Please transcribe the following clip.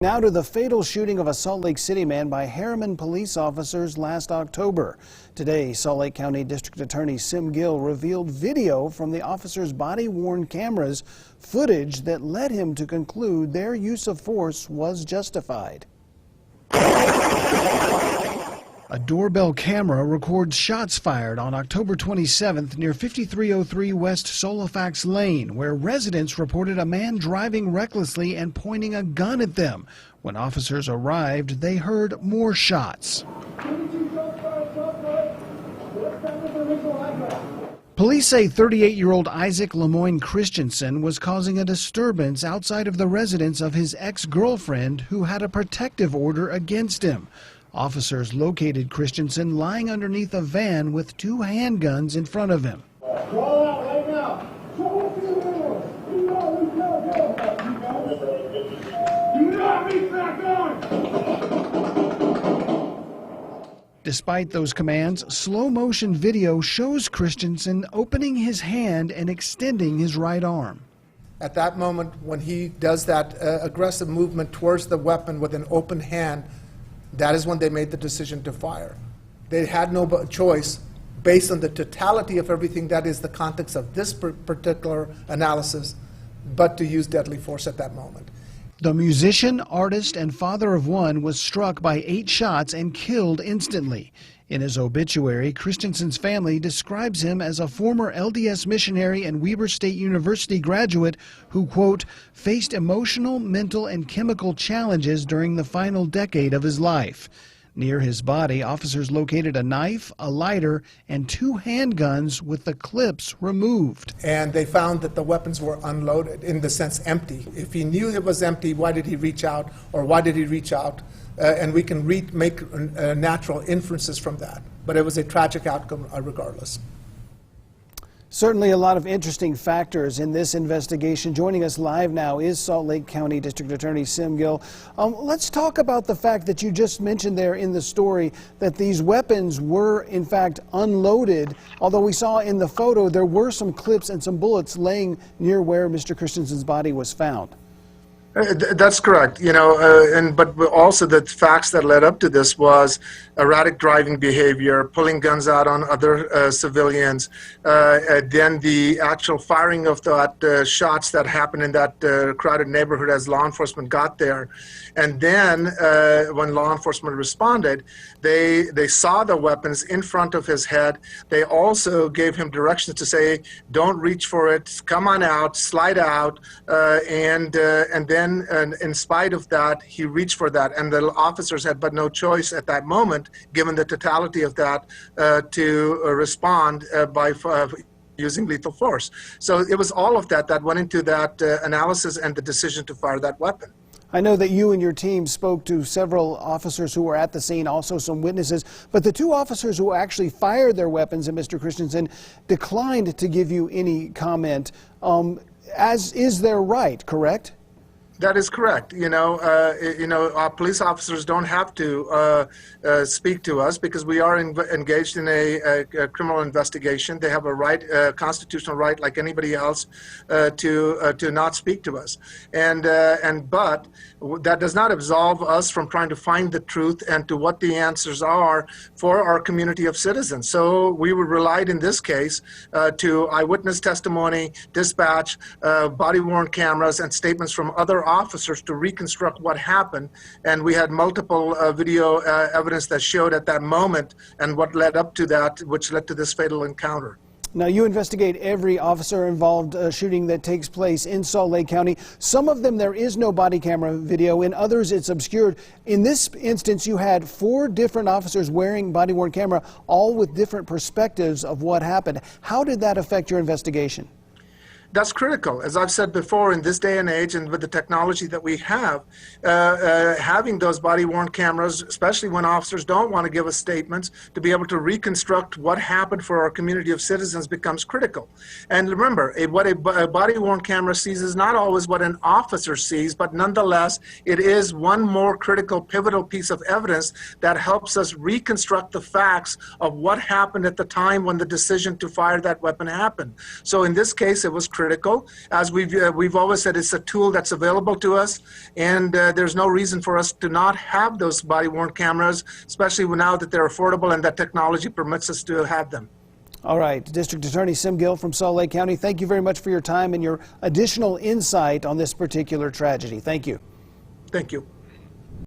Now to the fatal shooting of a Salt Lake City man by Herriman police officers last October. Today, Salt Lake County District Attorney Sim Gill revealed video from the officers' body-worn cameras, footage that led him to conclude their use of force was justified. A doorbell camera records shots fired on October 27th near 5303 West Solifax Lane, where residents reported a man driving recklessly and pointing a gun at them. When officers arrived, they heard more shots. Police say 38-year-old Isaac Christensen was causing a disturbance outside of the residence of his ex-girlfriend, who had a protective order against him. Officers located Christensen lying underneath a van with two handguns in front of him. Roll out right now. Do not be back on. Despite those commands, slow-motion video shows Christensen opening his hand and extending his right arm. At that moment, when he does that aggressive movement towards the weapon with an open hand, that is when they made the decision to fire. They had no choice, based on the totality of everything that is the context of this particular analysis, but to use deadly force at that moment. The musician, artist, and father of one was struck by 8 shots and killed instantly. In his obituary, Christensen's family describes him as a former LDS missionary and Weber State University graduate who, quote, faced emotional, mental, and chemical challenges during the final decade of his life. Near his body, officers located a knife, a lighter, and 2 handguns with the clips removed. And they found that the weapons were unloaded, in the sense empty. If he knew it was empty, why did he reach out, or why did he reach out? And we can make natural inferences from that. But it was a tragic outcome regardless. Certainly a lot of interesting factors in this investigation. Joining us live now is Salt Lake County District Attorney Sim Gill. Let's talk about the fact that you just mentioned there in the story that these weapons were in fact unloaded, although we saw in the photo there were some clips and some bullets laying near where Mr. Christensen's body was found. That's correct, but also the facts that led up to this was erratic driving behavior, pulling guns out on other civilians, then the actual firing of that shots that happened in that crowded neighborhood as law enforcement got there. And then when law enforcement responded, they saw the weapons in front of his head. They also gave him directions to say, don't reach for it, come on out, slide out, and then in spite of that, he reached for that, and the officers had but no choice at that moment, given the totality of that, to respond by using lethal force. So it was all of that went into that analysis and the decision to fire that weapon. I know that you and your team spoke to several officers who were at the scene, also some witnesses, but the 2 officers who actually fired their weapons at Mr. Christensen declined to give you any comment, as is their right, correct? That is correct. Our police officers don't have to speak to us because we are engaged in a criminal investigation. They have a right, constitutional right, like anybody else, to not speak to us. But that does not absolve us from trying to find the truth and to what the answers are for our community of citizens. So we relied in this case to eyewitness testimony, dispatch, body-worn cameras, and statements from other officers to reconstruct what happened, and we had multiple video evidence that showed at that moment and what led up to that, which led to this fatal encounter. Now, you investigate every officer involved shooting that takes place in Salt Lake County. Some of them there is no body camera video. In others, it's obscured. In this instance, you had 4 different officers wearing body-worn camera, all with different perspectives of what happened. How did that affect your investigation? That's critical. As I've said before, in this day and age and with the technology that we have, having those body-worn cameras, especially when officers don't want to give us statements, to be able to reconstruct what happened for our community of citizens becomes critical. And remember, what a body-worn camera sees is not always what an officer sees, but nonetheless, it is one more critical, pivotal piece of evidence that helps us reconstruct the facts of what happened at the time when the decision to fire that weapon happened. So in this case, it was critical. As we've always said, it's a tool that's available to us, and there's no reason for us to not have those body-worn cameras, especially now that they're affordable and that technology permits us to have them. All right, District Attorney Sim Gill from Salt Lake County, thank you very much for your time and your additional insight on this particular tragedy. Thank you. Thank you.